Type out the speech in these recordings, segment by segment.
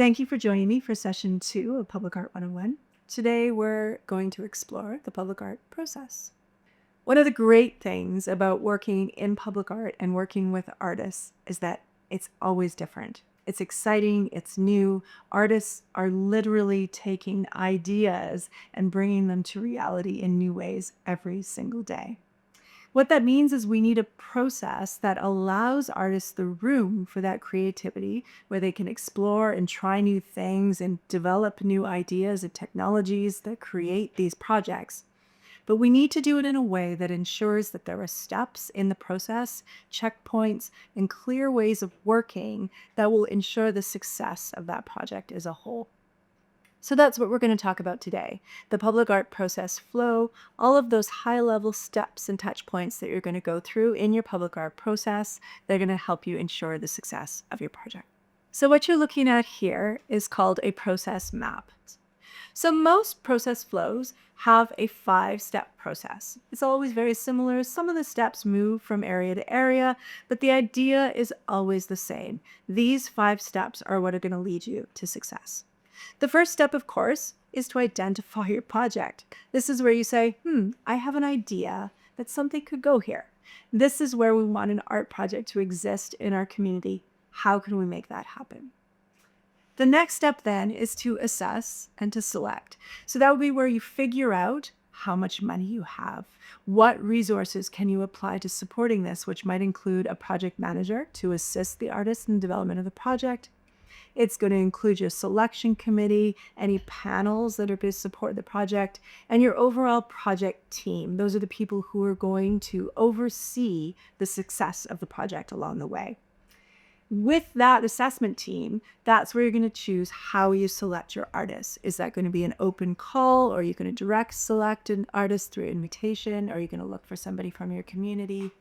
Thank you for joining me for session 2 of Public Art 101. Today we're going to explore the public art process. One of the great things about working in public art and working with artists is that it's always different. It's exciting, it's new. Artists are literally taking ideas and bringing them to reality in new ways every single day. What that means is we need a process that allows artists the room for that creativity, where they can explore and try new things and develop new ideas and technologies that create these projects. But we need to do it in a way that ensures that there are steps in the process, checkpoints, and clear ways of working that will ensure the success of that project as a whole. So that's what we're going to talk about today. The public art process flow, all of those high-level steps and touch points that you're going to go through in your public art process, they're going to help you ensure the success of your project. So what you're looking at here is called a process map. So most process flows have a 5-step process. It's always very similar. Some of the steps move from area to area, but the idea is always the same. These 5 steps are what are going to lead you to success. The first step, of course, is to identify your project. This is where you say, I have an idea that something could go here. This is where we want an art project to exist in our community. How can we make that happen? The next step then is to assess and to select. So that would be where you figure out how much money you have. What resources can you apply to supporting this, which might include a project manager to assist the artist in the development of the project. It's going to include your selection committee, any panels that are going to support the project, and your overall project team. Those are the people who are going to oversee the success of the project along the way. With that assessment team, that's where you're going to choose how you select your artists. Is that going to be an open call, or are you going to direct select an artist through invitation? Or are you going to look for somebody from your community?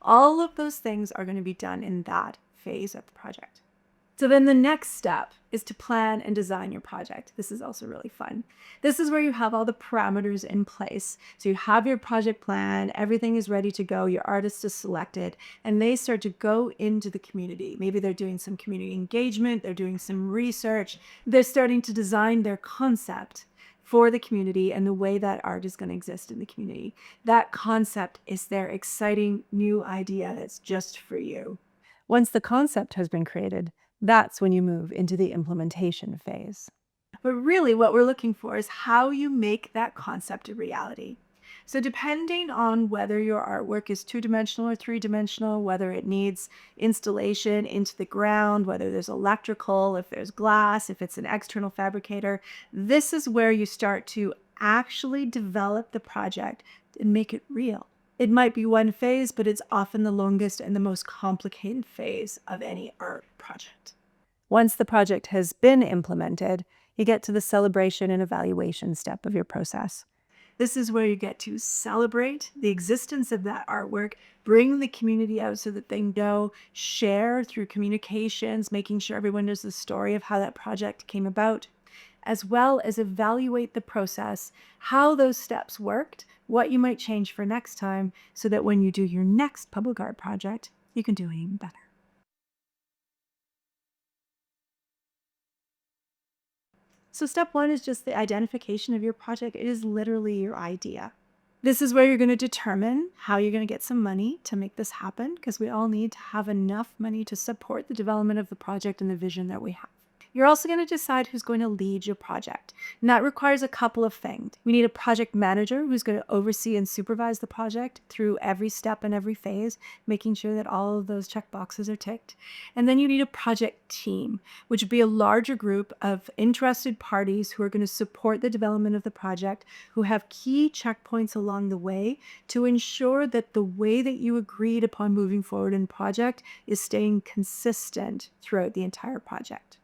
All of those things are going to be done in that phase of the project. So then the next step is to plan and design your project. This is also really fun. This is where you have all the parameters in place. So you have your project plan, everything is ready to go, your artist is selected, and they start to go into the community. Maybe they're doing some community engagement, they're doing some research, they're starting to design their concept for the community and the way that art is going to exist in the community. That concept is their exciting new idea that's just for you. Once the concept has been created, that's when you move into the implementation phase. But really what we're looking for is how you make that concept a reality. So depending on whether your artwork is 2-dimensional or 3-dimensional, whether it needs installation into the ground, whether there's electrical, if there's glass, if it's an external fabricator, this is where you start to actually develop the project and make it real. It might be one phase, but it's often the longest and the most complicated phase of any art project. Once the project has been implemented, you get to the celebration and evaluation step of your process. This is where you get to celebrate the existence of that artwork, bring the community out so that they know, share through communications, making sure everyone knows the story of how that project came about, as well as evaluate the process, how those steps worked, what you might change for next time, so that when you do your next public art project, you can do it even better. So step 1 is just the identification of your project. It is literally your idea. This is where you're going to determine how you're going to get some money to make this happen, because we all need to have enough money to support the development of the project and the vision that we have. You're also going to decide who's going to lead your project. And that requires a couple of things. We need a project manager who's going to oversee and supervise the project through every step and every phase, making sure that all of those check boxes are ticked. And then you need a project team, which would be a larger group of interested parties who are going to support the development of the project, who have key checkpoints along the way to ensure that the way that you agreed upon moving forward in the project is staying consistent throughout the entire project.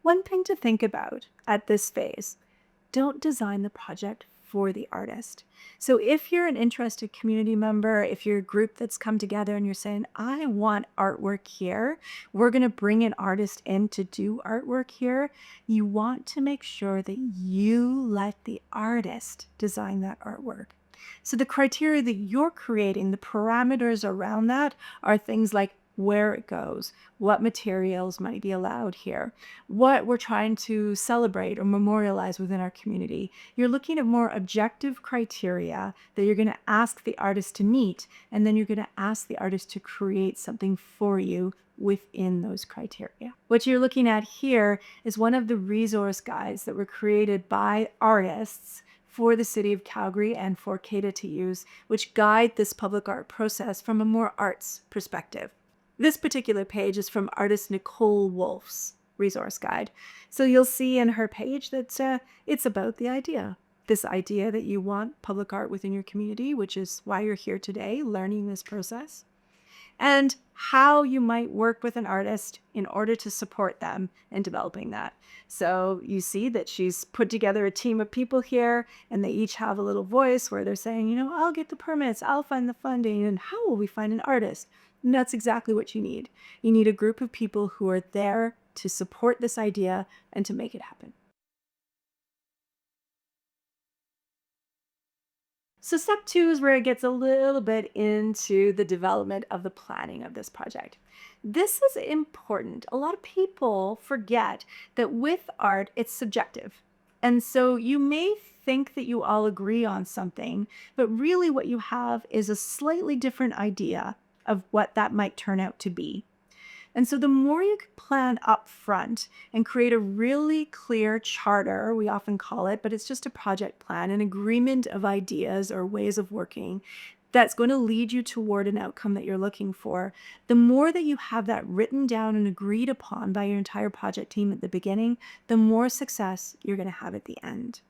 One thing to think about at this phase, don't design the project for the artist. So if you're an interested community member, if you're a group that's come together and you're saying, I want artwork here, we're going to bring an artist in to do artwork here, you want to make sure that you let the artist design that artwork. So the criteria that you're creating, the parameters around that are things like where it goes, what materials might be allowed here, what we're trying to celebrate or memorialize within our community. You're looking at more objective criteria that you're going to ask the artist to meet, and then you're going to ask the artist to create something for you within those criteria. What you're looking at here is one of the resource guides that were created by artists for the City of Calgary and for CADA to use, which guide this public art process from a more arts perspective. This particular page is from artist Nicole Wolf's resource guide. So you'll see in her page that it's about the idea. This idea that you want public art within your community, which is why you're here today, learning this process, and how you might work with an artist in order to support them in developing that. So you see that she's put together a team of people here, and they each have a little voice where they're saying, I'll get the permits, I'll find the funding, and how will we find an artist? And that's exactly what you need. You need a group of people who are there to support this idea and to make it happen. So step 2 is where it gets a little bit into the development of the planning of this project. This is important. A lot of people forget that with art, it's subjective. And so you may think that you all agree on something, but really what you have is a slightly different idea of what that might turn out to be. And so the more you can plan up front and create a really clear charter, we often call it, but it's just a project plan, an agreement of ideas or ways of working that's going to lead you toward an outcome that you're looking for. The more that you have that written down and agreed upon by your entire project team at the beginning, the more success you're going to have at the end.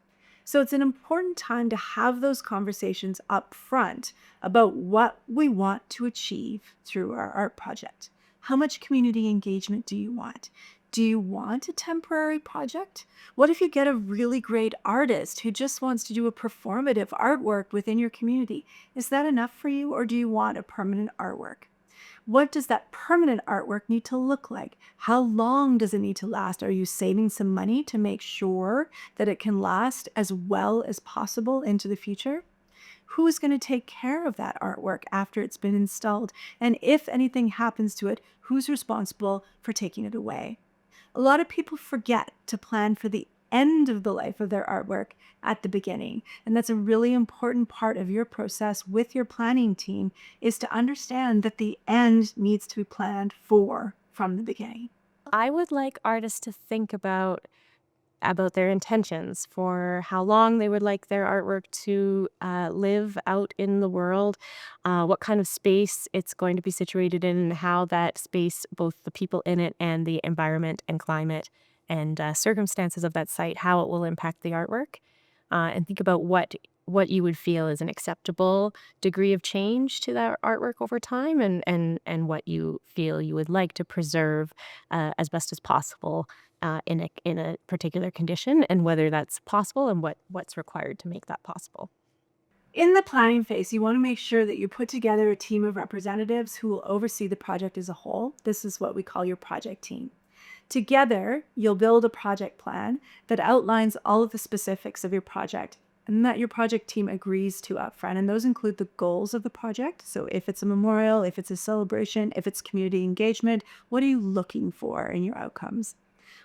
So it's an important time to have those conversations up front about what we want to achieve through our art project. How much community engagement do you want? Do you want a temporary project? What if you get a really great artist who just wants to do a performative artwork within your community? Is that enough for you, or do you want a permanent artwork? What does that permanent artwork need to look like? How long does it need to last? Are you saving some money to make sure that it can last as well as possible into the future? Who's going to take care of that artwork after it's been installed? And if anything happens to it, who's responsible for taking it away? A lot of people forget to plan for the end of the life of their artwork at the beginning. And that's a really important part of your process with your planning team, is to understand that the end needs to be planned for from the beginning. I would like artists to think about their intentions for how long they would like their artwork to live out in the world, what kind of space it's going to be situated in, and how that space, both the people in it and the environment and climate and circumstances of that site, how it will impact the artwork, and think about what you would feel is an acceptable degree of change to that artwork over time, and what you feel you would like to preserve as best as possible in a particular condition, and whether that's possible and what's required to make that possible. In the planning phase, you want to make sure that you put together a team of representatives who will oversee the project as a whole. This is what we call your project team. Together, you'll build a project plan that outlines all of the specifics of your project and that your project team agrees to upfront. And those include the goals of the project. So if it's a memorial, if it's a celebration, if it's community engagement, what are you looking for in your outcomes?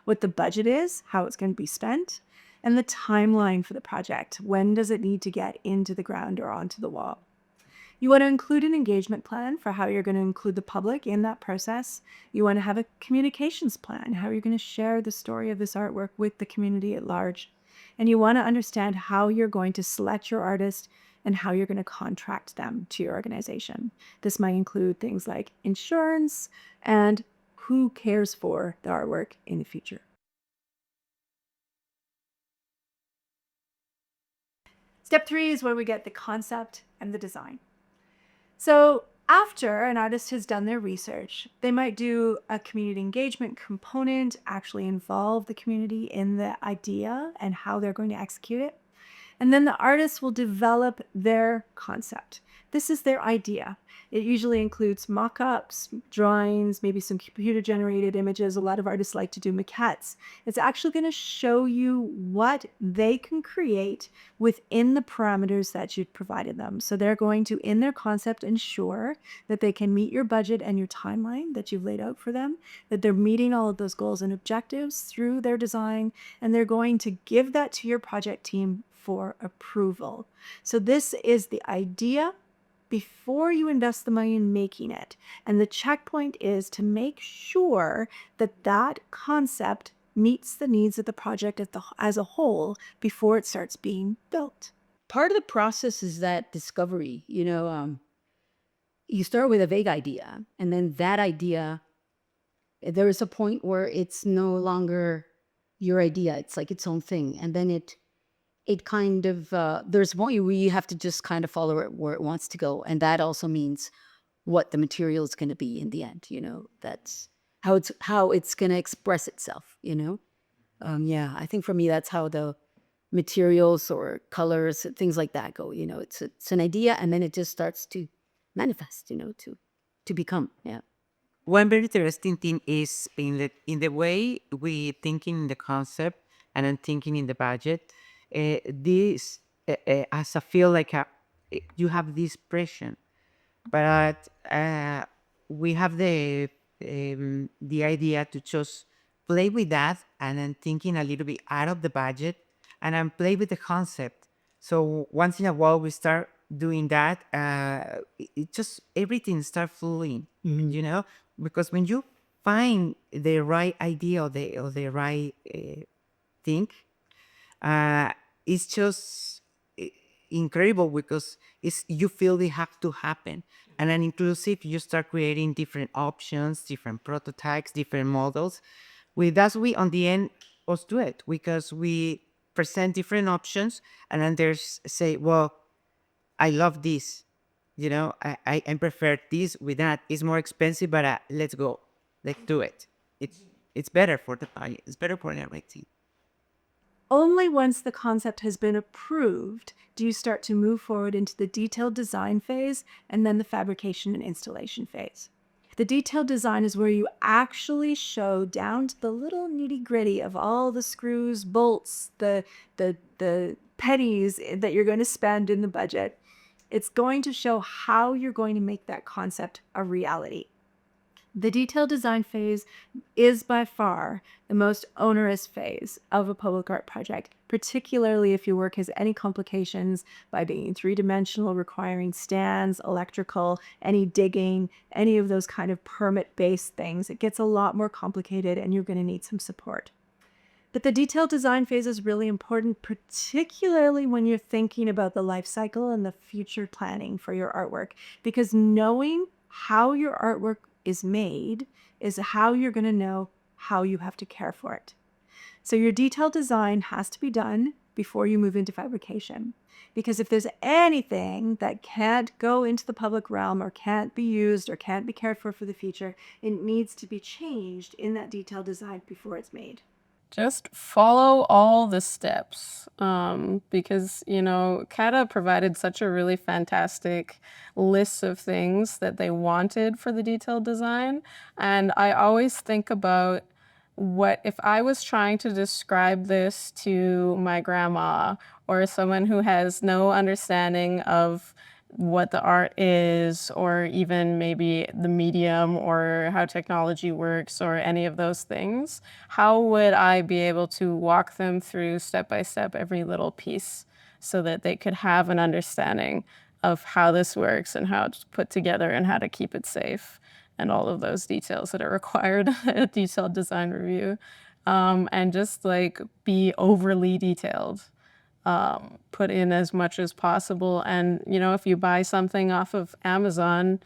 What the budget is, how it's going to be spent, and the timeline for the project. When does it need to get into the ground or onto the wall? You want to include an engagement plan for how you're going to include the public in that process. You want to have a communications plan, how you're going to share the story of this artwork with the community at large. And you want to understand how you're going to select your artist and how you're going to contract them to your organization. This might include things like insurance and who cares for the artwork in the future. Step 3 is where we get the concept and the design. So after an artist has done their research, they might do a community engagement component, actually involve the community in the idea and how they're going to execute it. And then the artist will develop their concept. This is their idea. It usually includes mock-ups, drawings, maybe some computer-generated images. A lot of artists like to do maquettes. It's actually going to show you what they can create within the parameters that you've provided them. So they're going to, in their concept, ensure that they can meet your budget and your timeline that you've laid out for them, that they're meeting all of those goals and objectives through their design, and they're going to give that to your project team for approval. So this is the idea before you invest the money in making it. And the checkpoint is to make sure that that concept meets the needs of the project as a whole before it starts being built. Part of the process is that discovery. You start with a vague idea, and then that idea, there is a point where it's no longer your idea. It's like its own thing. And then it kind of, there's one where you have to just kind of follow it where it wants to go. And that also means what the material is going to be in the end. That's how it's going to express itself. Yeah, I think for me, that's how the materials or colors, things like that go. It's an idea, and then it just starts to manifest, to become. Yeah. One very interesting thing is in the way we thinking in the concept and then thinking in the budget. This as I feel like you have this pressure, but we have the idea to just play with that and then thinking a little bit out of the budget and then play with the concept. So once in a while we start doing that, it just everything start flowing, because when you find the right idea or the right thing, it's just incredible because you feel they have to happen. And then inclusive, you start creating different options, different prototypes, different models. That's we on the end us do it because we present different options, and then there's say, well, I love this, I prefer this with that. It's more expensive, but let's go, let's do it. It's better for the client. It's better for everything. Only once the concept has been approved do you start to move forward into the detailed design phase and then the fabrication and installation phase. The detailed design is where you actually show down to the little nitty-gritty of all the screws, bolts, the pennies that you're going to spend in the budget. It's going to show how you're going to make that concept a reality. The detailed design phase is by far the most onerous phase of a public art project, particularly if your work has any complications by being three-dimensional, requiring stands, electrical, any digging, any of those kind of permit-based things. It gets a lot more complicated and you're going to need some support. But the detailed design phase is really important, particularly when you're thinking about the life cycle and the future planning for your artwork, because knowing how your artwork is made is how you're going to know how you have to care for it. So your detailed design has to be done before you move into fabrication, because if there's anything that can't go into the public realm or can't be used or can't be cared for the future, it needs to be changed in that detailed design before it's made. Just follow all the steps, because, CATA provided such a really fantastic list of things that they wanted for the detailed design. And I always think about what if I was trying to describe this to my grandma or someone who has no understanding of what the art is, or even maybe the medium or how technology works or any of those things. How would I be able to walk them through step by step every little piece so that they could have an understanding of how this works and how it's put together and how to keep it safe and all of those details that are required at a detailed design review, and just like be overly detailed. Put in as much as possible. And, if you buy something off of Amazon,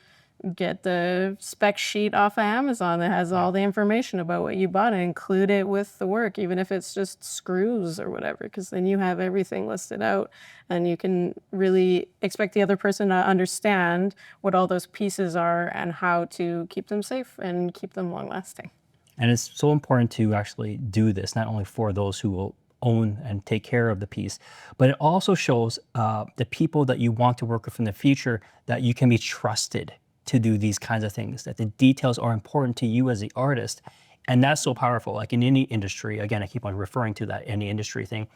get the spec sheet off of Amazon that has all the information about what you bought and include it with the work, even if it's just screws or whatever, because then you have everything listed out and you can really expect the other person to understand what all those pieces are and how to keep them safe and keep them long lasting. And it's so important to actually do this, not only for those who will own and take care of the piece. But it also shows the people that you want to work with in the future that you can be trusted to do these kinds of things, that the details are important to you as the artist. And that's so powerful. Like in any industry, again, I keep on referring to that any industry thing.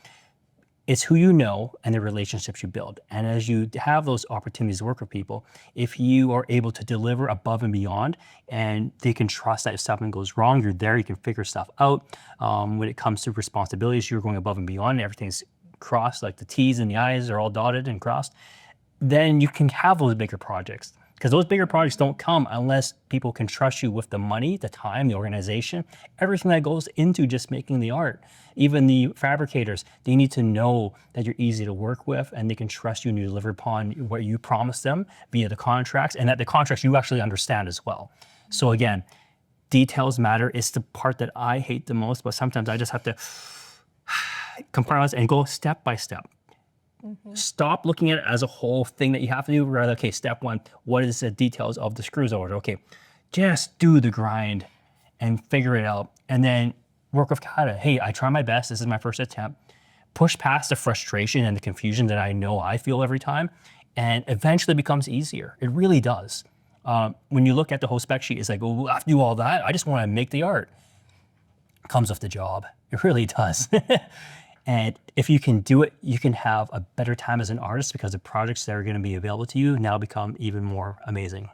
It's who you know and the relationships you build. And as you have those opportunities to work with people, if you are able to deliver above and beyond, and they can trust that if something goes wrong, you're there, you can figure stuff out. When it comes to responsibilities, you're going above and beyond, and everything's crossed, like the T's and the I's are all dotted and crossed, then you can have those bigger projects. Because those bigger projects don't come unless people can trust you with the money, the time, the organization, everything that goes into just making the art. Even the fabricators, they need to know that you're easy to work with and they can trust you and you deliver upon what you promise them via the contracts, and that the contracts you actually understand as well. So again, details matter. It's the part that I hate the most, but sometimes I just have to compartmentalize and go step by step. Stop looking at it as a whole thing that you have to do. Rather, okay, step one, what is the details of the screws order? Okay, just do the grind and figure it out. And then work with Kata. Hey, I try my best. This is my first attempt. Push past the frustration and the confusion that I know I feel every time, and eventually it becomes easier. It really does. When you look at the whole spec sheet, it's like, well, I have to do all that. I just want to make the art. It comes with the job. It really does. And if you can do it, you can have a better time as an artist because the projects that are going to be available to you now become even more amazing.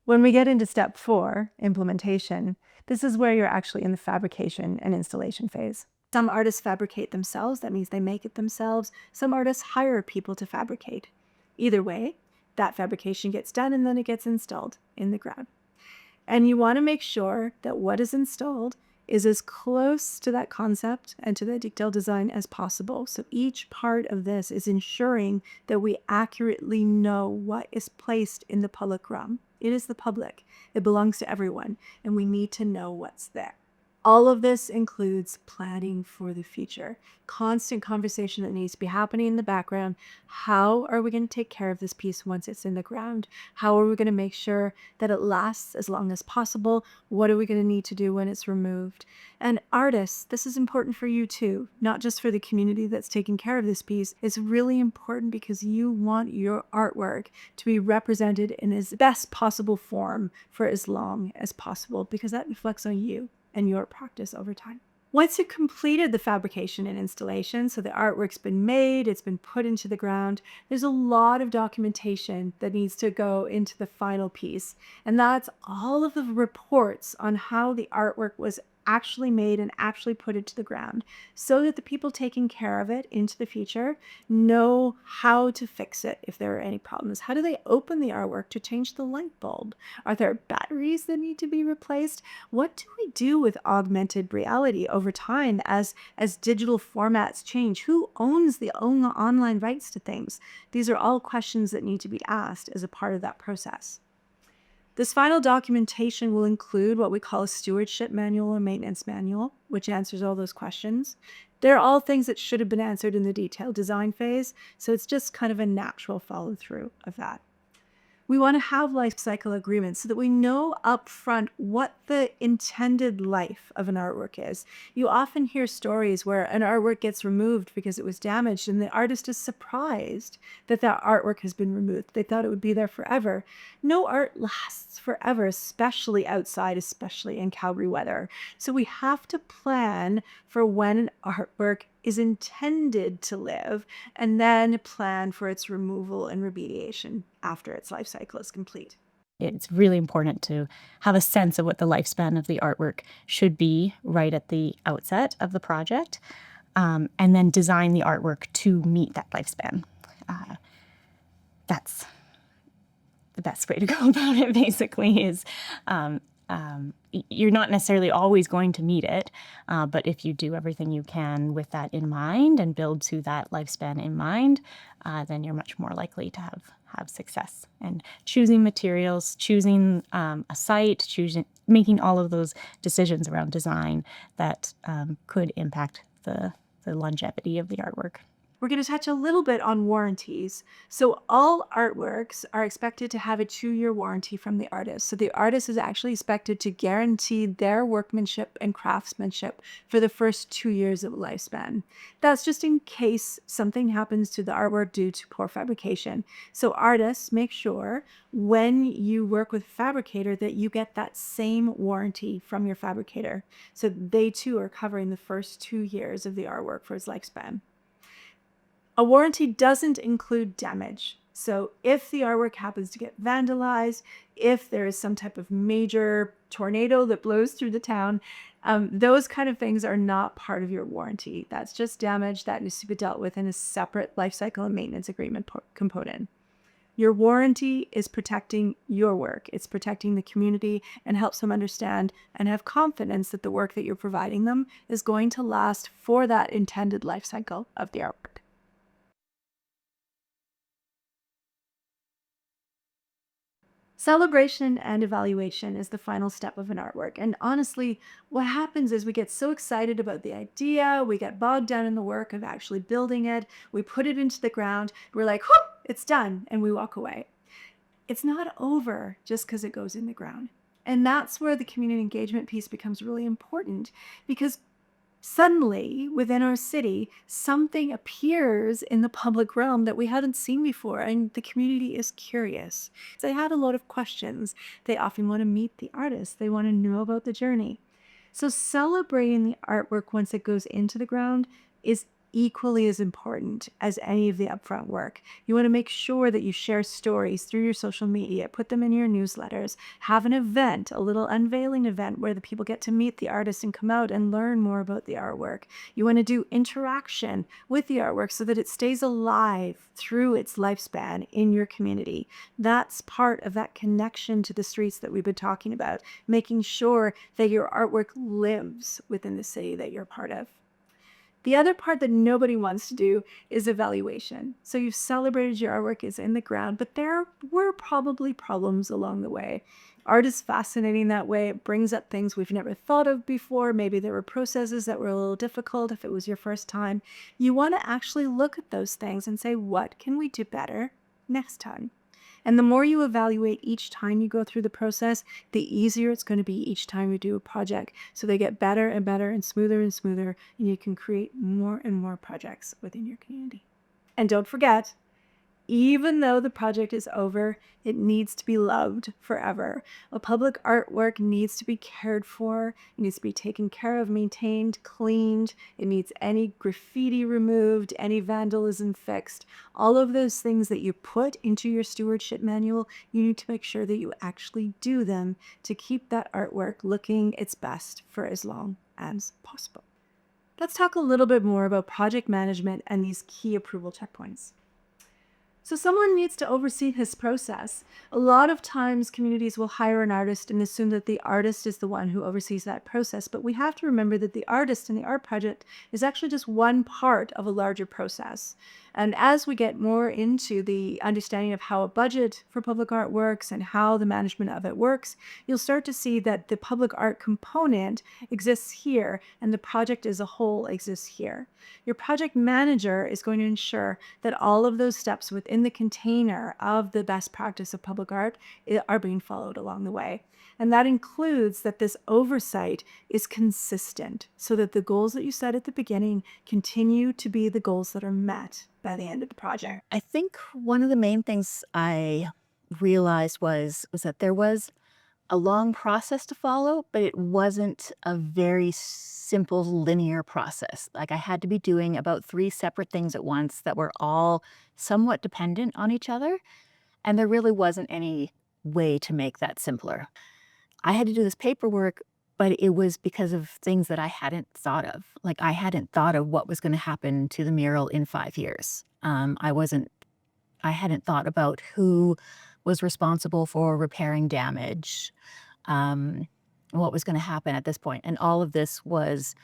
When we get into step 4, implementation, this is where you're actually in the fabrication and installation phase. Some artists fabricate themselves. That means they make it themselves. Some artists hire people to fabricate. Either way, that fabrication gets done and then it gets installed in the ground. And you want to make sure that what is installed is as close to that concept and to the detailed design as possible. So each part of this is ensuring that we accurately know what is placed in the public realm. It is the public. It belongs to everyone, and we need to know what's there. All of this includes planning for the future, constant conversation that needs to be happening in the background. How are we going to take care of this piece once it's in the ground? How are we going to make sure that it lasts as long as possible? What are we going to need to do when it's removed? And artists, this is important for you too, not just for the community that's taking care of this piece. It's really important because you want your artwork to be represented in its best possible form for as long as possible, because that reflects on you and your practice over time. Once you've completed the fabrication and installation, so the artwork's been made, it's been put into the ground, there's a lot of documentation that needs to go into the final piece. And that's all of the reports on how the artwork was actually made and actually put into the ground, so that the people taking care of it into the future know how to fix it if there are any problems. How do they open the artwork to change the light bulb? Are there batteries that need to be replaced? What do we do with augmented reality over time as digital formats change? Who owns the online rights to things? These are all questions that need to be asked as a part of that process. This final documentation will include what we call a stewardship manual or maintenance manual, which answers all those questions. They're all things that should have been answered in the detailed design phase, so it's just kind of a natural follow through of that. We want to have life cycle agreements so that we know upfront what the intended life of an artwork is. You often hear stories where an artwork gets removed because it was damaged and the artist is surprised that that artwork has been removed. They thought it would be there forever. No art lasts forever, especially outside, especially in Calgary weather. So we have to plan for when an artwork is intended to live, and then plan for its removal and remediation after its life cycle is complete. It's really important to have a sense of what the lifespan of the artwork should be right at the outset of the project, and then design the artwork to meet that lifespan. That's the best way to go about it, basically, is you're not necessarily always going to meet it, but if you do everything you can with that in mind and build to that lifespan in mind, then you're much more likely to have success. And choosing materials, choosing a site, making all of those decisions around design that could impact the longevity of the artwork. We're going to touch a little bit on warranties. So all artworks are expected to have a 2-year warranty from the artist. So the artist is actually expected to guarantee their workmanship and craftsmanship for the first 2 years of lifespan. That's just in case something happens to the artwork due to poor fabrication. So artists, make sure when you work with a fabricator that you get that same warranty from your fabricator. So they too are covering the first 2 years of the artwork for its lifespan. A warranty doesn't include damage. So if the artwork happens to get vandalized, if there is some type of major tornado that blows through the town, those kind of things are not part of your warranty. That's just damage that needs to be dealt with in a separate life cycle and maintenance agreement component. Your warranty is protecting your work. It's protecting the community and helps them understand and have confidence that the work that you're providing them is going to last for that intended life cycle of the artwork. Celebration and evaluation is the final step of an artwork. And honestly, what happens is we get so excited about the idea, we get bogged down in the work of actually building it, we put it into the ground, we're like, whoo, it's done, and we walk away. It's not over just because it goes in the ground. And that's where the community engagement piece becomes really important, because suddenly within our city, something appears in the public realm that we hadn't seen before, and the community is curious. They had a lot of questions. They often want to meet the artist. They want to know about the journey. So celebrating the artwork once it goes into the ground is equally as important as any of the upfront work. You want to make sure that you share stories through your social media, put them in your newsletters, have an event, a little unveiling event where the people get to meet the artist and come out and learn more about the artwork. You want to do interaction with the artwork so that it stays alive through its lifespan in your community. That's part of that connection to the streets that we've been talking about, making sure that your artwork lives within the city that you're part of. The other part that nobody wants to do is evaluation. So you've celebrated your artwork is in the ground, but there were probably problems along the way. Art is fascinating that way. It brings up things we've never thought of before. Maybe there were processes that were a little difficult if it was your first time. You want to actually look at those things and say, what can we do better next time? And the more you evaluate each time you go through the process, the easier it's going to be each time you do a project. So they get better and better and smoother, and you can create more and more projects within your community. And don't forget, even though the project is over, it needs to be loved forever. A public artwork needs to be cared for. It needs to be taken care of, maintained, cleaned. It needs any graffiti removed, any vandalism fixed. All of those things that you put into your stewardship manual, you need to make sure that you actually do them to keep that artwork looking its best for as long as possible. Let's talk a little bit more about project management and these key approval checkpoints. So someone needs to oversee this process. A lot of times communities will hire an artist and assume that the artist is the one who oversees that process. But we have to remember that the artist in the art project is actually just one part of a larger process. And as we get more into the understanding of how a budget for public art works and how the management of it works, you'll start to see that the public art component exists here and the project as a whole exists here. Your project manager is going to ensure that all of those steps within the container of the best practice of public art are being followed along the way. And that includes that this oversight is consistent so that the goals that you set at the beginning continue to be the goals that are met by the end of the project. I think one of the main things I realized was that there was a long process to follow, but it wasn't a very simple linear process. Like I had to be doing about 3 separate things at once that were all somewhat dependent on each other, and there really wasn't any way to make that simpler. I had to do this paperwork, but it was because of things that I hadn't thought of. Like I hadn't thought of what was going to happen to the mural in 5 years. I hadn't thought about who was responsible for repairing damage, what was going to happen at this point. And all of this was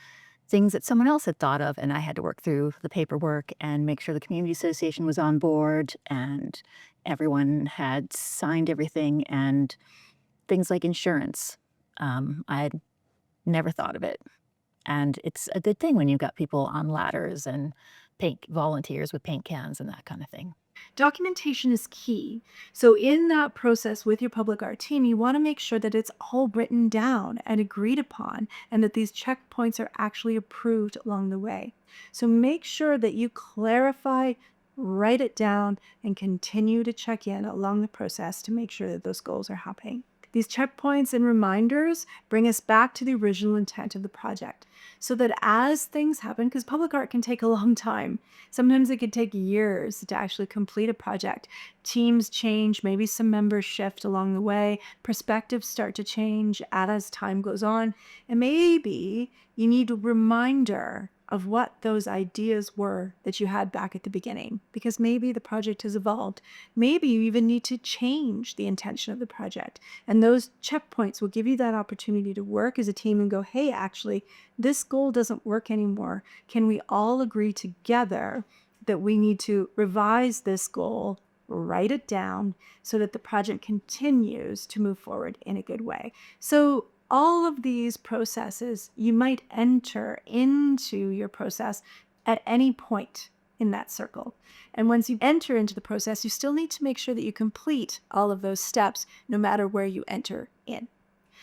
things that someone else had thought of, and I had to work through the paperwork and make sure the community association was on board and everyone had signed everything, and things like insurance. I had never thought of it. And it's a good thing when you've got people on ladders and paint volunteers with paint cans and that kind of thing. Documentation is key. So in that process with your public art team, you want to make sure that it's all written down and agreed upon, and that these checkpoints are actually approved along the way. So make sure that you clarify, write it down, and continue to check in along the process to make sure that those goals are happening. These checkpoints and reminders bring us back to the original intent of the project, so that as things happen, because public art can take a long time, sometimes it could take years to actually complete a project. Teams change, maybe some members shift along the way, perspectives start to change as time goes on, and maybe you need a reminder of what those ideas were that you had back at the beginning, because maybe the project has evolved. Maybe you even need to change the intention of the project. And those checkpoints will give you that opportunity to work as a team and go, hey, actually, this goal doesn't work anymore. Can we all agree together that we need to revise this goal, write it down, so that the project continues to move forward in a good way? So all of these processes, you might enter into your process at any point in that circle. And once you enter into the process, you still need to make sure that you complete all of those steps no matter where you enter in.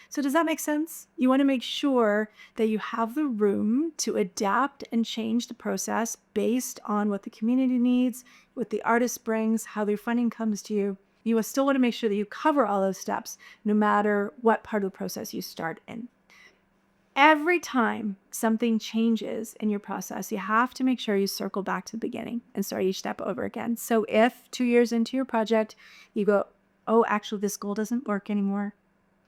So does that make sense? You want to make sure that you have the room to adapt and change the process based on what the community needs, what the artist brings, how their funding comes to you. You still want to make sure that you cover all those steps no matter what part of the process you start in. Every time something changes in your process, you have to make sure you circle back to the beginning and start each step over again. So if 2 years into your project, you go, oh, actually, this goal doesn't work anymore.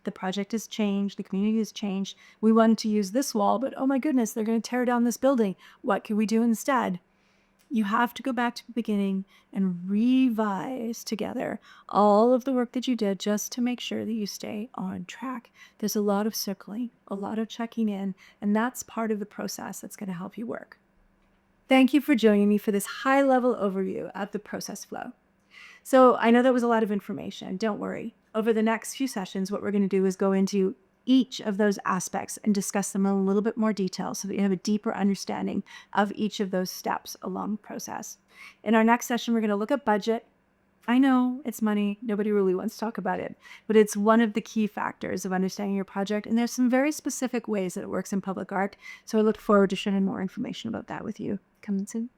The project has changed. The community has changed. We wanted to use this wall, but oh my goodness, they're going to tear down this building. What can we do instead? You have to go back to the beginning and revise together all of the work that you did just to make sure that you stay on track. There's a lot of circling, a lot of checking in, and that's part of the process that's going to help you work. Thank you for joining me for this high-level overview of the process flow. So I know that was a lot of information. Don't worry. Over the next few sessions, what we're going to do is go into each of those aspects and discuss them in a little bit more detail so that you have a deeper understanding of each of those steps along the process. In our next session, we're going to look at budget. I know it's money. Nobody really wants to talk about it, but it's one of the key factors of understanding your project. And there's some very specific ways that it works in public art. So I look forward to sharing more information about that with you. Coming soon.